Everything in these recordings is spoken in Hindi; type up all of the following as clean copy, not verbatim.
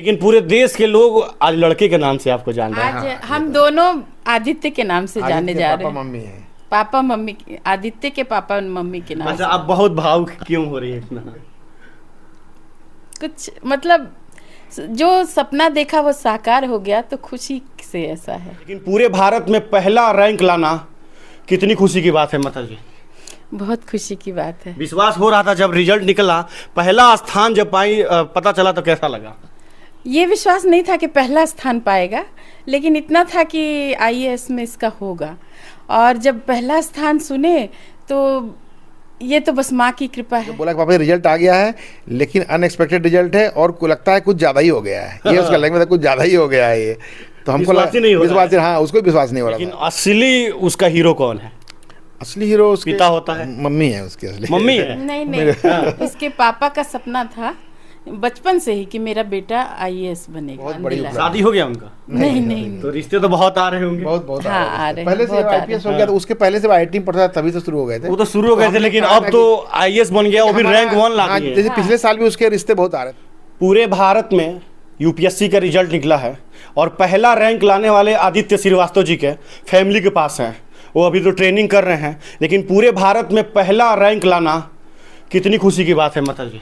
लेकिन पूरे देश के लोग आज लड़के के नाम से आपको जान रहे हैं। आज हम दोनों आदित्य के नाम से जाने जा रहे हैं। पापा मम्मी है। पापा मम्मी आदित्य के पापा मम्मी के नाम अच्छा, से। आप बहुत भावुक क्यों हो रही है इतना? कुछ मतलब जो सपना देखा वो साकार हो गया तो खुशी से ऐसा है। लेकिन पूरे भारत में पहला रैंक लाना कितनी खुशी की बात है माता जी? बहुत खुशी की बात है। विश्वास हो रहा था जब रिजल्ट निकला, पहला स्थान जब पाई, पता चला तो कैसा लगा? ये विश्वास नहीं था कि पहला स्थान पाएगा, लेकिन इतना था कि आईएएस में इसका होगा। और जब पहला स्थान सुने तो ये तो बस माँ की कृपा है। बोला कि पापा रिजल्ट आ गया है, लेकिन अनएक्सपेक्टेड रिजल्ट है और को लगता है कुछ ज़्यादा ही हो गया है। ये उसका लैंग्वेज कुछ ज़्यादा ही हो गया है ये, तो हमको विश्वास ही नहीं हो रहा विश्वास, हाँ उसको विश्वास नहीं हो रहा लेकिन था। असली उसका हीरो कौन है? असली हीरो उसके पिता होता है? मम्मी है उसकी असली। मम्मी है? नहीं, इसके पापा का सपना था बचपन से ही कि मेरा बेटा आईएएस बनेगा। बहुत बड़ी दिला। शादी हो गया उनका? नहीं तो रिश्ते तो बहुत आ रहे होंगे। बहुत हाँ, आ रहे हैं, पहले से बहुत आ आईपीएस हो गया, तो उसके पहले से आईआईटी में पढ़ता था, तभी से शुरू हो गए थे। वो तो शुरू हो गए थे, हमने लेकिन कहा अब था तो आईएएस बन गया, वो भी रैंक 1 ला हाँ, दिए। जैसे पिछले साल भी उसके रिश्ते बहुत आ रहे थे। पूरे भारत में यूपीएससी का रिजल्ट निकला है और पहला रैंक लाने वाले आदित्य श्रीवास्तव जी के फैमिली के पास हैं। वो अभी तो ट्रेनिंग कर रहे हैं, लेकिन पूरे भारत में पहला रैंक लाना कितनी खुशी की बात है माता जी?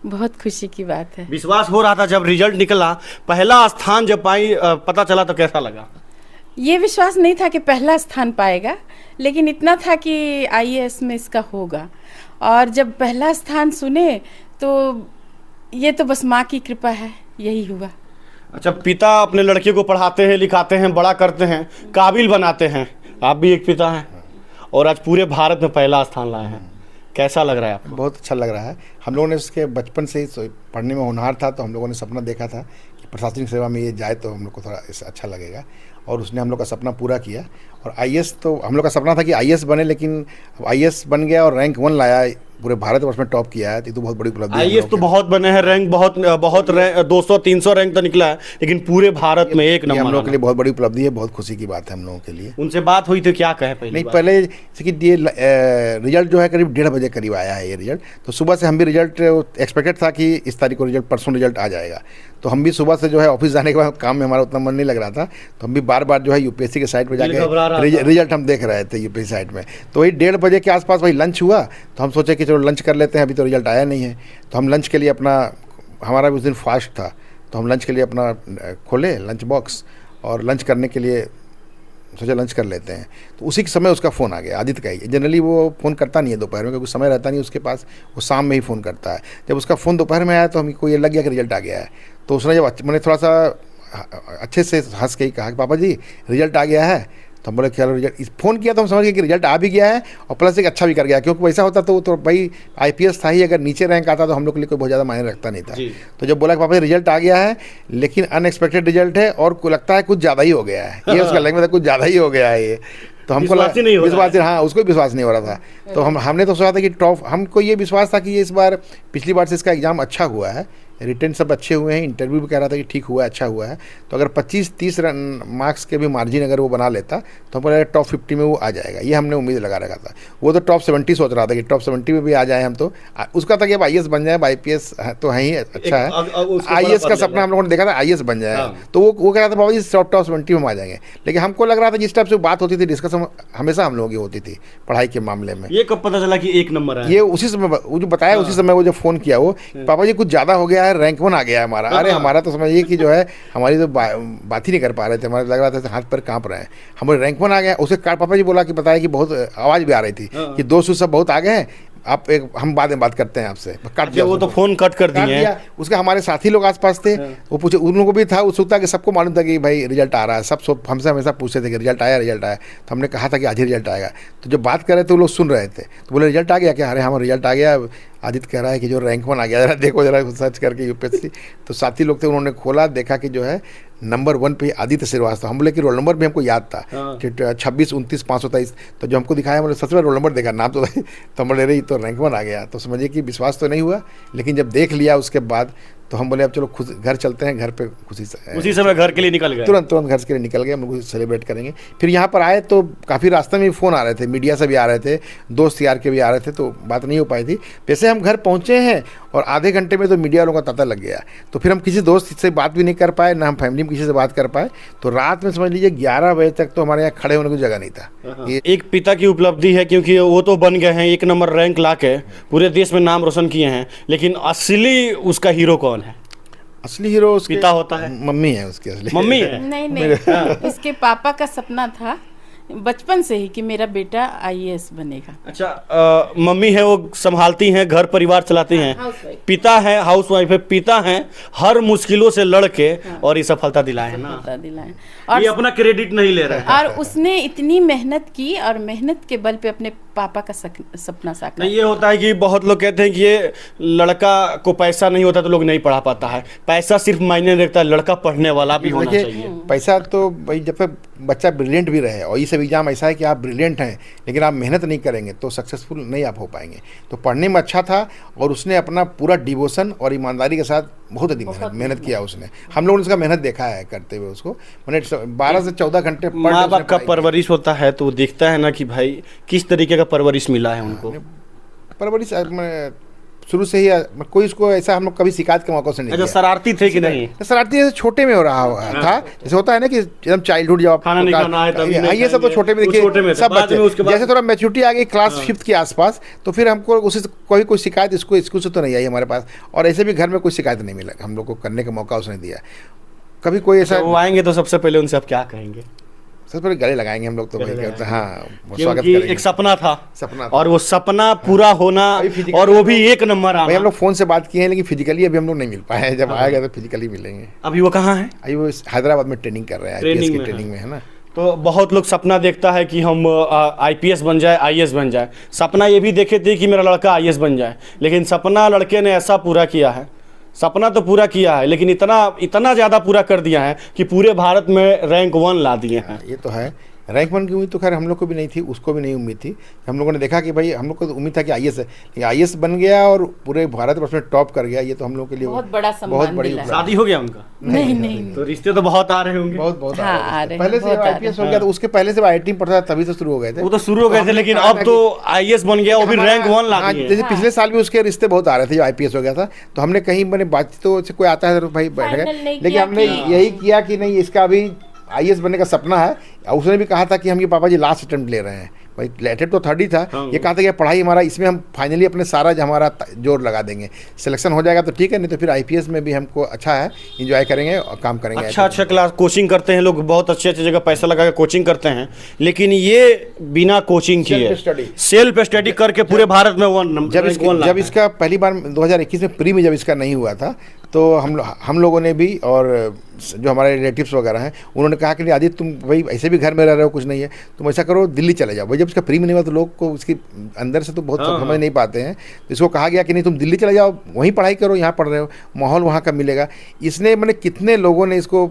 बहुत खुशी की बात है। विश्वास हो रहा था जब रिजल्ट निकला, पहला स्थान जब पाई, पता चला तो कैसा लगा? ये विश्वास नहीं था कि पहला स्थान पाएगा, लेकिन इतना था कि आईएएस में इसका होगा। और जब पहला स्थान सुने तो ये तो बस माँ की कृपा है, यही हुआ। अच्छा, पिता अपने लड़के को पढ़ाते हैं, लिखाते हैं, बड़ा करते हैं, काबिल बनाते हैं। आप भी एक पिता हैं और आज पूरे भारत में पहला स्थान लाए हैं। कैसा लग रहा है आपको? बहुत अच्छा लग रहा है। हम लोगों ने उसके बचपन से ही पढ़ने में होनहार था, तो हम लोगों ने सपना देखा था कि प्रशासनिक सेवा में ये जाए तो हम लोग को थोड़ा इससे अच्छा लगेगा, और उसने हम लोग का सपना पूरा किया। और आईएएस तो हम लोग का सपना था कि आईएएस बने, लेकिन अब आईएएस बन गया और रैंक 1 लाया, पूरे भारतवर्ष में टॉप किया है, तो ये तो बहुत बड़ी उपलब्धि है। आईएएस तो बहुत बने हैं, रैंक बहुत 200-300 रैंक तो निकला है, लेकिन पूरे भारत में एक नंबर हम लोग के लिए बहुत बड़ी उपलब्धि है, बहुत खुशी की बात है हम लोगों के लिए। उनसे बात हुई तो क्या कहे पहले? नहीं, पहले जैसे कि ये रिजल्ट जो है करीब 1:30 बजे करीब आया है ये रिजल्ट, तो सुबह से हम भी रिजल्ट एक्सपेक्टेड था कि इस तारीख को रिजल्ट, परसों रिजल्ट आ जाएगा। तो हम भी सुबह से जो है ऑफिस जाने के बाद काम में हमारा उतना मन नहीं लग रहा था, तो हम भी बार बार जो है यूपीएससी के साइट पर जाके रिजल्ट हम देख रहे थे यूपीएससी साइट में। तो वही 1:30 बजे के आसपास वही लंच हुआ, तो हम सोचे कि चलो लंच कर लेते हैं, अभी तो रिजल्ट आया नहीं है। तो हम लंच के लिए अपना, हमारा उस दिन फास्ट था, तो हम लंच के लिए अपना खोले लंच बॉक्स और लंच करने के लिए सोचा लंच कर लेते हैं। तो उसी के समय उसका फ़ोन आ गया, आदित्य का ही। जनरली वो फ़ोन करता नहीं है दोपहर में, क्योंकि समय रहता नहीं उसके पास, वो शाम में ही फ़ोन करता है। जब उसका फ़ोन दोपहर में आया तो हमको ये लग गया कि रिजल्ट आ गया है। तो उसने जब मैंने थोड़ा सा अच्छे से हंस के ही कहा कि पापा जी रिजल्ट आ गया है, तो हम बोले चलो रिजल्ट, फ़ोन किया तो हम समझ गए कि रिजल्ट आ भी गया है और प्लस एक अच्छा भी कर गया, क्योंकि वैसा होता तो भाई आईपीएस था ही, अगर नीचे रैंक आता तो हम लोग के लिए कोई बहुत ज़्यादा मायने रखता नहीं था। तो जब बोला कि पापा रिजल्ट आ गया है, लेकिन अनएक्सपेक्टेड रिजल्ट है और को लगता है कुछ ज़्यादा ही हो गया है। ये उसका लैंग्वेज कुछ ज़्यादा ही हो गया है ये, तो हमको विश्वास, हाँ उसको विश्वास नहीं हो रहा था। तो हमने तो सोचा था कि टॉप, हमको ये विश्वास था कि ये इस बार, पिछली बार से इसका एग्ज़ाम अच्छा हुआ है, रिटर्न सब अच्छे हुए हैं, इंटरव्यू भी कह रहा था कि ठीक हुआ है, अच्छा हुआ है। तो अगर 25-30 मार्क्स के भी मार्जिन अगर वो बना लेता तो हमको लगा टॉप 50 में वो आ जाएगा, ये हमने उम्मीद लगा रखा था। वो तो टॉप 70 सोच रहा था कि टॉप 70 में भी आ जाए हम, तो उसका था कि अब आईएएस बन जाए, आईपीएस तो है ही अच्छा है, आईएएस का सपना हम लोगों ने देखा था, आईएएस बन जाए। तो वो कह रहा था बाबा जी टॉप 70 में आ जाएंगे। लेकिन हमको लग रहा था जिस टाइप से बात होती थी, डिस्कशन हमेशा हम लोगों की होती थी पढ़ाई के मामले में। ये कब पता चला कि 1 नंबर है? ये उसी समय वो जो बताया, उसी समय वो जो फ़ोन किया, वो पापा जी कुछ ज़्यादा हो गया है, रैंक 1 आ गया है हमारा। अरे हमारा तो समझिए कि जो है हमारी तो बात ही नहीं कर पा रहे थे, हमारे लग रहा था हाथ पर कांप रहे हैं, हमारे रैंक 1 आ गया। उसे पापा जी बोला कि बताया कि बहुत आवाज़ भी आ रही थी कि दोस्त सब बहुत आ गए हैं, आप हम बाद में बात करते हैं आपसे, काट दिया। वो तो फ़ोन कट कर दिया। उसके हमारे साथी लोग आसपास थे, वो पूछे, उन लोगों को भी था उत्सुकता कि सबको मालूम था कि भाई रिजल्ट आ रहा है, सब हमसे हमेशा पूछते थे कि रिजल्ट आया, रिजल्ट आया। तो हमने कहा था कि आज ही रिजल्ट आएगा। तो जब बात कर रहे थे वो लोग सुन रहे थे, तो बोले रिजल्ट आ गया क्या? अरे हमारा रिजल्ट आ गया, आदित्य कह रहा है कि जो रैंक 1 आ गया, जरा देखो जरा सर्च करके यूपीएससी। तो साथी लोग थे, उन्होंने खोला, देखा कि जो है नंबर 1 पे आदित्य श्रीवास्तव। हम बोले कि रोल नंबर भी हमको याद था कि 26-29-523। तो जो हमको दिखाया, हमने सच में रोल नंबर देखा, नाम तो हम बोले रही तो रैंक 1 आ गया। तो समझिए कि विश्वास तो नहीं हुआ, लेकिन जब देख लिया उसके बाद तो हम बोले अब चलो खुश घर चलते हैं, घर पे खुशी से उसी समय घर के लिए निकल गए। तुरंत तुरंत घर के लिए निकल गए, हम लोग सेलिब्रेट करेंगे। फिर यहाँ पर आए तो काफ़ी रास्ते में फ़ोन आ रहे थे, मीडिया से भी आ रहे थे, दोस्त यार के भी आ रहे थे, तो बात नहीं हो पाई थी। वैसे हम घर पहुँचे हैं और आधे घंटे में तो मीडिया वालों का तांता लग गया, तो फिर हम किसी दोस्त से बात भी नहीं कर पाए, ना हम फैमिली में किसी से बात कर पाए। तो रात में समझ लीजिए 11 बजे तक तो हमारे यहाँ खड़े होने की जगह नहीं था। ये एक पिता की उपलब्धि है, क्योंकि वो तो बन गए हैं, 1 नंबर रैंक ला के पूरे देश में नाम रोशन किए हैं, लेकिन असली उसका हीरो कौन है? असली हीरो उसके पिता होता है, मम्मी है उसकी असली। मम्मी है। नहीं इसके पापा का सपना था बचपन से ही कि मेरा बेटा आईएएस बनेगा। अच्छा, मम्मी है वो संभालती हैं, घर परिवार चलाती हैं। हाउसवाइफ। पिता है हाउस वाइफ है, पिता हैं हर मुश्किलों से लड़ के और ये सफलता दिलाए हैं ना। सफलता दिलाएं। ये अपना क्रेडिट नहीं ले रहे हैं। और उसने इतनी मेहनत की और मेहनत के बल पे अपने पापा का सपना साकार। नहीं, ये होता है कि बहुत लोग कहते हैं कि ये लड़का को पैसा नहीं होता तो लोग नहीं पढ़ा पाता है। पैसा सिर्फ मायने नहीं रखता है, लड़का पढ़ने वाला भी होना देखिए, चाहिए। पैसा तो भाई जब तक बच्चा ब्रिलियंट भी रहे, और ये सब एग्जाम ऐसा है कि आप ब्रिलियंट हैं लेकिन आप मेहनत नहीं करेंगे तो सक्सेसफुल नहीं आप हो पाएंगे। तो पढ़ने में अच्छा था और उसने अपना पूरा डिवोशन और ईमानदारी के साथ बहुत अधिक मेहनत किया उसने। हम लोगों ने उसका मेहनत देखा है करते हुए उसको, मैंने 12 से 14 घंटे पर माँ बाप का परवरिश होता है तो वो देखता है ना कि भाई किस तरीके का परवरिश मिला है उनको। परवरिश शुरू से ही कोई इसको ऐसा हम लोग कभी शिकायत के मौका से नहीं अच्छा, दिया। शरारती थे कि नहीं? शरारती जैसे छोटे में हो रहा था, जैसे होता है ना कि एकदम चाइल्डहुड जब खाना नहीं खाना है तभी नहीं ये सब तो खाएंगे। छोटे में वो छोटे में देखिए थे। सब बाद में उसके बच्चे बाद- जैसे थोड़ा मैच्योरिटी आ गई क्लास 5th के आसपास, तो फिर हमको उसी कोई शिकायत इसको स्कूल से तो नहीं आई हमारे पास, और ऐसे भी घर में कोई शिकायत नहीं मिला, हम लोग को करने का मौका उसने दिया कभी कोई ऐसा। वो आएंगे तो सबसे पहले उनसे आप क्या कहेंगे? सबसे पहले गले लगाएंगे हम लोग तो भाई कहते हैं, हाँ वो स्वागत क्योंकि करेंगे। एक सपना था सपना था। और वो सपना पूरा होना अभी physically और वो भी 1 नंबर भाई हम आना। लोग फ़ोन से बात किए हैं लेकिन फिजिकली अभी हम लोग नहीं मिल पाए हैं, जब आएगा तो फिजिकली मिलेंगे। अभी वो कहाँ है? अभी वो हैदराबाद में ट्रेनिंग कर रहे हैं, ट्रेनिंग आईपीएस की में है। ट्रेनिंग में है ना। तो बहुत लोग सपना देखता है कि हम आईपीएस बन जाए, आईएएस बन जाए। सपना ये भी देखे थे कि मेरा लड़का आईएएस बन जाए, लेकिन सपना लड़के ने ऐसा पूरा किया है, सपना तो पूरा किया है लेकिन इतना ज़्यादा पूरा कर दिया है कि पूरे भारत में रैंक 1 ला दिए हैं। ये तो है, रैंक 1 की उम्मीद तो खैर हम लोग को भी नहीं थी, उसको भी नहीं उम्मीद थी। हम लोगों ने देखा कि भाई हम लोग को तो उम्मीद था कि आईएएस है, लेकिन आईएएस बन गया और पूरे भारतवर्ष में टॉप कर गया, ये तो हम लोग के लिए बहुत बड़ा सम्मान बहुत बड़ी मिला। उपलब्धि। शादी हो गया उनका? नहीं तो रिश्ते तो बहुत आ रहे होंगे। बहुत बहुत हाँ, आ आ रहे रहे थे। हैं, पहले से बहुत आ आईपीएस हो गया, तो उसके पहले से आईआईटी पढ़ता था तभी से शुरू हो गए थे। वो तो शुरू हो गए थे, हमने लेकिन कहा अब था तो आईएएस बन गया, वो भी रैंक 1 ला हाँ, दिए। जैसे पिछले साल भी उसके रिश्ते बहुत आ रहे थे जब आईपीएस हो गया था, तो हमने कहीं मैंने बातचीत तो से कोई आता है तो भाई बैठ Final गए, नहीं लेकिन किया हमने कि- यही किया कि नहीं इसका अभी आईएएस बनने का सपना है। और उसने भी कहा था कि हम ये पापा जी लास्ट अटेम्प्ट ले रहे हैं, भाई अटेम्प्ट तो 3rd ही था। ये कहा था कि पढ़ाई हमारा इसमें हम फाइनली अपने सारा हमारा जोर लगा देंगे, सिलेक्शन हो जाएगा तो ठीक है, नहीं तो फिर आईपीएस में भी हमको अच्छा है, इंजॉय करेंगे और काम करेंगे। अच्छा क्लास कोचिंग करते हैं लोग, बहुत अच्छे जगह पैसा लगा के कोचिंग करते हैं, लेकिन ये बिना कोचिंग किए Self study। सेल्फ स्टडी करके पूरे भारत में 1 नंबर जब इसका पहली बार 2021 में प्री में जब इसका नहीं हुआ था, तो हम लोगों ने भी और जो हमारे रिलेटिव्स वगैरह हैं उन्होंने कहा कि नहीं आदित्य तुम भाई ऐसे भी घर में रह रहे हो, कुछ नहीं है, तुम ऐसा करो दिल्ली चले जाओ। भाई जब इसका प्री में नहीं हुआ तो लोग को उसकी अंदर से तो बहुत समझ नहीं पाते हैं, तो इसको कहा गया कि नहीं तुम दिल्ली चले जाओ, वहीं पढ़ाई करो, यहाँ पढ़ रहे हो, माहौल वहाँ का मिलेगा। इसने मैंने कितने लोगों ने इसको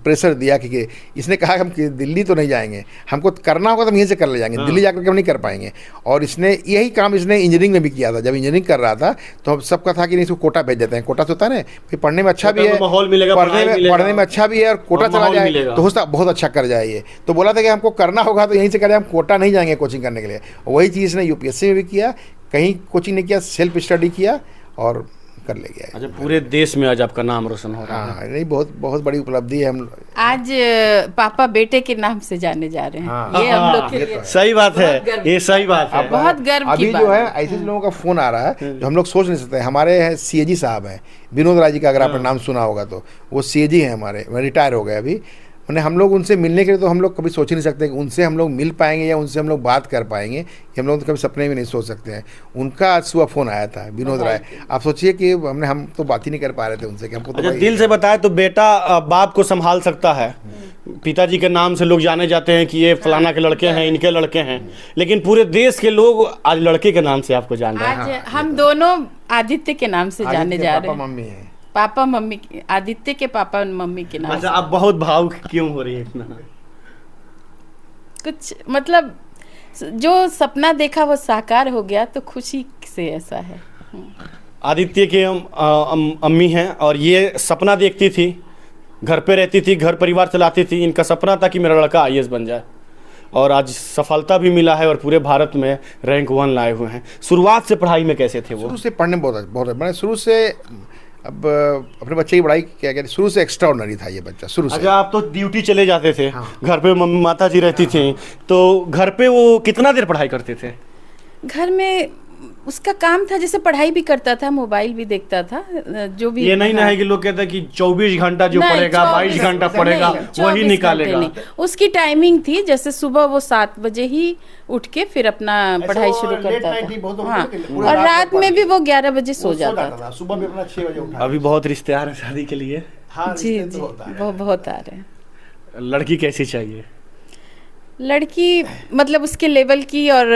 प्रेशर दिया कि इसने कहा कि हम दिल्ली तो नहीं जाएंगे, हमको करना होगा तो हम यहीं से कर ले जाएंगे, दिल्ली जाकर के हम नहीं कर पाएंगे। और इसने यही काम इसने इंजीनियरिंग में भी किया था। जब इंजीनियरिंग कर रहा था तो हम सबका था कि नहीं इसको कोटा भेज देते हैं, कोटा से होता है ना कि पढ़ने में अच्छा भी है, माहौल मिलेगा, पढ़ने में अच्छा भी है और कोटा चला जाए तो हो सकता बहुत अच्छा कर जाए। ये तो बोला था कि हमको करना होगा तो यहीं से करें, हम कोटा नहीं जाएंगे कोचिंग करने के लिए। वही चीज़ इसने यूपीएससी में भी किया, कहीं कोचिंग नहीं किया, सेल्फ स्टडी किया और कर ले गया। अच्छा, पूरे देश में आज आपका नाम रोशन हो रहा है। हाँ, नहीं बहुत बहुत बड़ी उपलब्धि है। हम आज पापा बेटे के नाम से जाने जा रहे हैं। हाँ। ये हम लोग के लिए सही बात है, ये सही बात है। बहुत गर्व की अभी बात जो है ऐसे लोगों का फोन आ रहा है जो हम लोग सोच नहीं सकते। हमारे सीएजी साहब हैं विनोद राय जी का, अगर आपने नाम सुना होगा तो वो सीएजी हैं हमारे, रिटायर हो गए अभी। मैंने हम लोग उनसे मिलने के लिए तो हम लोग कभी सोच ही नहीं सकते कि उनसे हम लोग मिल पाएंगे या उनसे हम लोग बात कर पाएंगे, ये हम लोग तो कभी सपने में नहीं सोच सकते हैं। उनका आज सुबह फ़ोन आया था विनोद राय, आप सोचिए कि हम तो बात ही नहीं कर पा रहे थे उनसे कि हमको तो अच्छा, दिल से बताए तो बेटा बाप को संभाल सकता है। पिताजी के नाम से लोग जाने जाते हैं कि ये फलाना के लड़के हैं, इनके लड़के हैं, लेकिन पूरे देश के लोग आज लड़के के नाम से आपको जान रहे हैं। आज हम दोनों आदित्य के नाम से जाने जा रहे हैं। मम्मी है, पापा मम्मी, आदित्य के पापा और मम्मी के नाम अच्छा, आप बहुत भावुक क्यों हो रही है इतना? कुछ मतलब जो सपना देखा वो साकार हो गया तो खुशी से ऐसा है। आदित्य के अम्मी हैं और ये सपना देखती थी, घर पे रहती थी, घर परिवार चलाती थी। इनका सपना था कि मेरा लड़का आईएएस बन जाए और आज सफलता भी मिला है और पूरे भारत में रैंक 1 लाए हुए हैं। शुरुआत से पढ़ाई में कैसे थे वो? शुरू से पढ़ने में बहुत मैंने शुरू से अब अपने बच्चे की पढ़ाई क्या कहते शुरू से एक्स्ट्रा ऑर्डिनरी था ये बच्चा शुरू से। अच्छा, आप तो ड्यूटी चले जाते थे। हाँ। घर पे मम्मी माता जी रहती थी, तो घर पे वो कितना देर पढ़ाई करते थे? घर में उसका काम था, जैसे पढ़ाई भी करता था, मोबाइल भी देखता था, जो भी। ये नहीं ना है कि लोग कहते हैं कि 24 घंटा जो नहीं, पढ़ेगा 22 घंटा पढ़ेगा वही 24 निकालेगा। घंटे नहीं। उसकी टाइमिंग थी, जैसे सुबह वो 7 बजे ही उठ के फिर अपना पढ़ाई शुरू करता था। हाँ, और रात में भी वो 11 बजे सो जाता था। सुबह भी अपना 6 बजे उठा। अभी बहुत रिश्ते आ रहे हैं शादी के लिए। हाँ, जी रिश्ते जी, तो होता है। वो बहुत आ रहे हैं। लड़की कैसी चाहिए? लड़की मतलब उसके लेवल की, और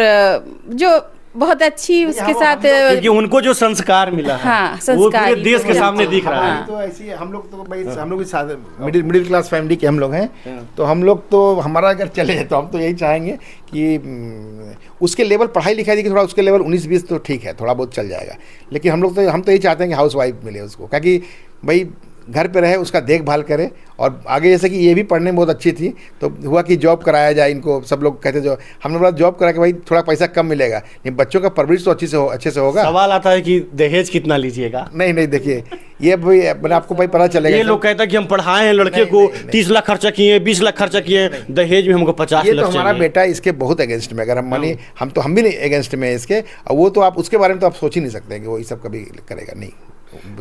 जो बहुत अच्छी उसके साथ, क्योंकि उनको जो संस्कार मिला है हाँ, वो संस्कारी पूरे देश के तो सामने दिख रहा है। हाँ। तो ऐसी हम लोग तो भाई हम लोग भी मिडिल क्लास फैमिली के हम लोग हैं, तो हम लोग तो हमारा अगर चले तो हम तो यही चाहेंगे कि उसके लेवल पढ़ाई लिखाई देखिए थोड़ा उसके लेवल 19-20 तो ठीक है, थोड़ा बहुत चल जाएगा। लेकिन हम तो यही चाहते हैं कि हाउस वाइफ मिले उसको, क्योंकि भाई घर पे रहे, उसका देखभाल करे। और आगे जैसे कि ये भी पढ़ने में बहुत अच्छी थी, तो हुआ कि जॉब कराया जाए इनको। सब लोग कहते जो हमने बोला जॉब करा के भाई थोड़ा पैसा कम मिलेगा, लेकिन बच्चों का परवरिश तो अच्छे से होगा। सवाल आता है कि दहेज कितना लीजिएगा? नहीं देखिए ये भाई मैंने आपको भाई पता चलेगा। ये लोग कहते हैं कि हम पढ़ाए हैं लड़के को, 30 लाख खर्चा किए, 20 लाख खर्चा किए, दहेज में हमको 50 ये लाख तो हमारा चाहिए। बेटा इसके बहुत अगेंस्ट में, अगर हम मानिए हम भी नहीं अगेंस्ट में है इसके, और वो तो आप उसके बारे में तो आप सोच ही नहीं सकते कि वो ये सब कभी करेगा नहीं।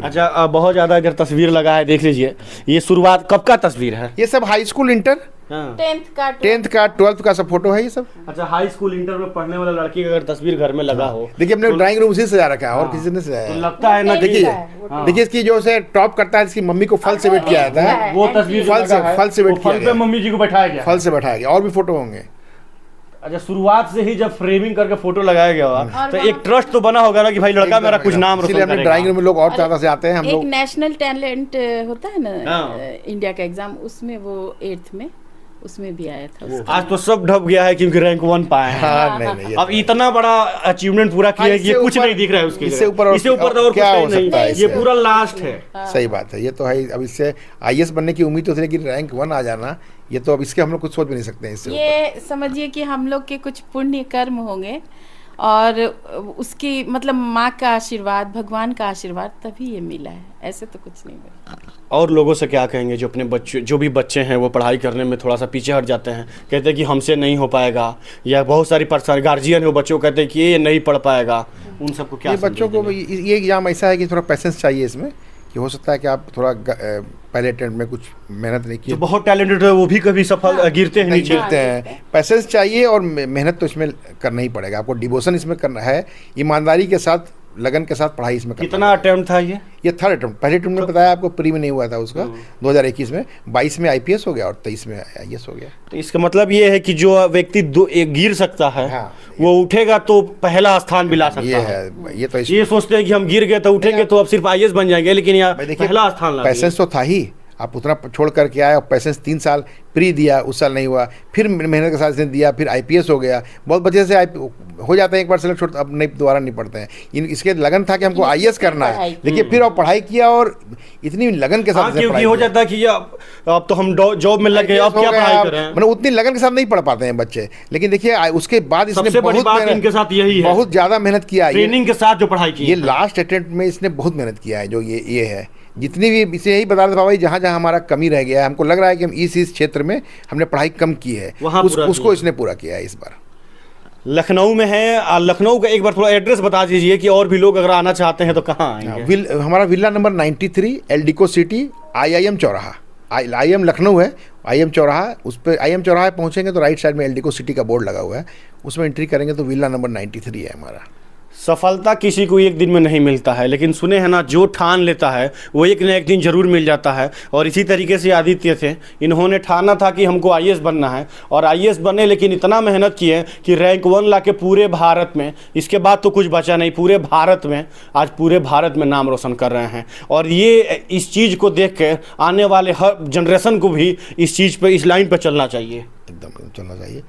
अच्छा, बहुत ज्यादा इधर तस्वीर लगा है, देख लीजिए। ये शुरुआत कब का तस्वीर है? ये सब हाई स्कूल इंटर, हाँ। 10th 12th का सब फोटो है ये सब। अच्छा, हाई स्कूल इंटर में पढ़ने वाला लड़की का अगर तस्वीर घर में लगा हो, देखिए हमने ड्राइंग रूम उसी से सजा रखा है और किसी ने तो सजाया है। लगता है ना कि देखिए इसकी जो से टॉप करता है, इसकी मम्मी को फल से वेट किया जाता है, वो तस्वीर जो फल से- लगा है, फल से वेट वो फल किया पे गया। मम्मी जी को बैठाया गया। फल से बैठाया गया, और भी फोटो होंगे। अच्छा, शुरुआत से ही जब फ्रेमिंग करके फोटो लगाया गया होगा तो एक ट्रस्ट तो बना होगा ना कि भाई लड़का मेरा कुछ नाम रोशन इसलिए हमने करेगा। ड्राइंग रूम में लोग और ज्यादा से आते हैं हम एक लोग। नेशनल टैलेंट होता है ना, हाँ। इंडिया का एग्जाम, उसमें वो 8th में उसमें भी आया था उसका। आज तो सब ढप गया है क्योंकि रैंक 1 पाए हैं। हाँ नहीं ये अब इतना बड़ा अचीवमेंट पूरा किया है कि ये इससे कुछ ऊपर- नहीं दिख रहा है उसके इससे ऊपर और- इससे ऊपर तो और क्या कुछ हो नहीं, सकता है ये इससे? पूरा लास्ट है। सही बात है, ये तो है। अब इससे आईएएस बनने की उम्मीद तो थी, लेकिन रैंक 1 आ जाना ये तो अब इसके हम लोग कुछ सोच भी नहीं सकते हैं इससे ऊपर। ये समझिए कि हम लोग के कुछ पुण्य कर्म होंगे और उसकी मतलब माँ का आशीर्वाद, भगवान का आशीर्वाद, तभी ये मिला है, ऐसे तो कुछ नहीं मिला। और लोगों से क्या कहेंगे जो अपने बच्चे, जो भी बच्चे हैं वो पढ़ाई करने में थोड़ा सा पीछे हट जाते हैं, कहते हैं कि हमसे नहीं हो पाएगा, या बहुत सारी गार्जियन है वो बच्चों को कहते हैं कि ये नहीं पढ़ पाएगा, उन सबको क्या ये बच्चों को ये एग्जाम ऐसा है कि थोड़ा पैसेंस चाहिए इसमें, कि हो सकता है कि आप थोड़ा पहले अटेम्प्ट में कुछ मेहनत नहीं की, जो बहुत टैलेंटेड है वो भी कभी सफल गिरते हैं नहीं नीचे। गिरते हैं। पैसेंस चाहिए और मेहनत तो इसमें करना ही पड़ेगा आपको, डिवोशन इसमें करना है, ईमानदारी के साथ, लगन के साथ पढ़ाई इसमें करना कितना अटेम्प्ट था ये? ये थर्ड अटेम्प्ट। पहले अटेम्प्ट में बताया आपको, प्री में नहीं हुआ था उसका 2021 में, 22 में आईपीएस हो गया और 23 में आईएएस हो गया। तो इसका मतलब ये है कि जो व्यक्ति एक गिर सकता है, हाँ। वो उठेगा तो पहला स्थान भी ला सकता ये है। है, ये तो ये सोचते हैं कि हम गिर गए तो उठेंगे तो अब सिर्फ आईएएस बन जाएंगे, लेकिन यहाँ पहला स्थान ला पैसेंस तो था ही, आप उतना छोड़ करके आए और पैसेंस 3 साल प्री दिया, उस साल नहीं हुआ, फिर मेहनत के साथ इसने दिया, फिर आईपीएस हो गया। बहुत बच्चे से हो जाते हैं एक बार सेलेक्ट, छोड़ अब नहीं, दोबारा नहीं पढ़ते हैं। इसके लगन था कि हमको आईएएस करना है, देखिए फिर और पढ़ाई किया और इतनी लगन के साथ क्योंकि हो जाता है कि अब तो हम जॉब में लग गए, अब क्या पढ़ाई करें, मतलब उतनी लगन के साथ नहीं पढ़ पाते हैं बच्चे। लेकिन देखिए उसके बाद इसने सबसे बड़ी बात इनके साथ यही है, बहुत ज्यादा मेहनत किया है, ट्रेनिंग के साथ जो पढ़ाई की ये लास्ट अटेम्प्ट में इसने बहुत मेहनत किया है। जो ये है, जितनी भी इसे यही बता रहा था भाई, जहाँ जहाँ हमारा कमी रह गया है, हमको लग रहा है कि हम इस क्षेत्र में हमने पढ़ाई कम की है, उसको इसने पूरा किया है इस बार। लखनऊ में है, लखनऊ का एक बार थोड़ा एड्रेस बता दीजिए कि और भी लोग अगर आना चाहते हैं तो कहाँ आएंगे? हमारा villa number 93 Eldeco city, IIM चौराहा। IIM लखनऊ है, IIM चौराहा, उस पर IIM चौराहा पहुँचेंगे तो राइट साइड में एल्डिको सिटी का बोर्ड लगा हुआ है, उसमें एंट्री करेंगे तो विला नंबर 93 है हमारा। सफलता किसी को एक दिन में नहीं मिलता है, लेकिन सुने हैं ना, जो ठान लेता है वो एक न एक दिन जरूर मिल जाता है। और इसी तरीके से आदित्य थे, इन्होंने ठाना था कि हमको आईएएस बनना है और आईएएस बने, लेकिन इतना मेहनत किए कि रैंक 1 ला के पूरे भारत में, इसके बाद तो कुछ बचा नहीं, पूरे भारत में, आज पूरे भारत में नाम रोशन कर रहे हैं। और ये इस चीज़ को देख के आने वाले हर जनरेशन को भी इस चीज़ पर, इस लाइन पर चलना चाहिए, एकदम चलना चाहिए।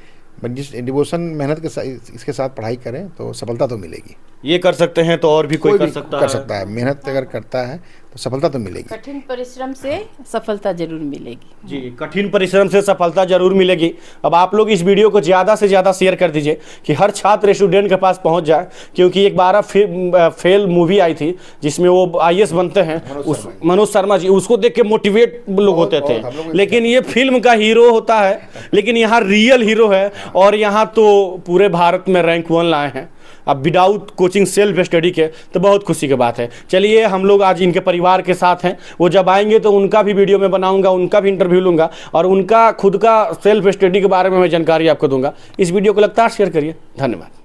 बट जिस डिवोशन मेहनत के साथ इसके साथ पढ़ाई करें तो सफलता तो मिलेगी। ये कर सकते हैं तो और भी कोई कर भी सकता कर है। सकता है, मेहनत अगर करता है तो सफलता तो मिलेगी। कठिन परिश्रम से सफलता जरूर मिलेगी। जी, कठिन परिश्रम से सफलता जरूर मिलेगी। अब आप लोग इस वीडियो को ज़्यादा से ज़्यादा शेयर कर दीजिए कि हर छात्र स्टूडेंट के पास पहुंच जाए, क्योंकि एक बार फेल मूवी आई थी जिसमें वो IAS बनते हैं, उस मनोज शर्मा जी, उसको देख के मोटिवेट लोग होते थे, लेकिन ये फिल्म का हीरो होता है, लेकिन यहाँ रियल हीरो है और यहाँ तो पूरे भारत में रैंक 1 लाए हैं अब विदाउट कोचिंग, सेल्फ स्टडी के, तो बहुत खुशी की बात है। चलिए हम लोग आज इनके परिवार के साथ हैं, वो जब आएंगे तो उनका भी वीडियो में बनाऊंगा, उनका भी इंटरव्यू लूंगा और उनका खुद का सेल्फ स्टडी के बारे में मैं जानकारी आपको दूंगा। इस वीडियो को लगता है शेयर करिए। धन्यवाद।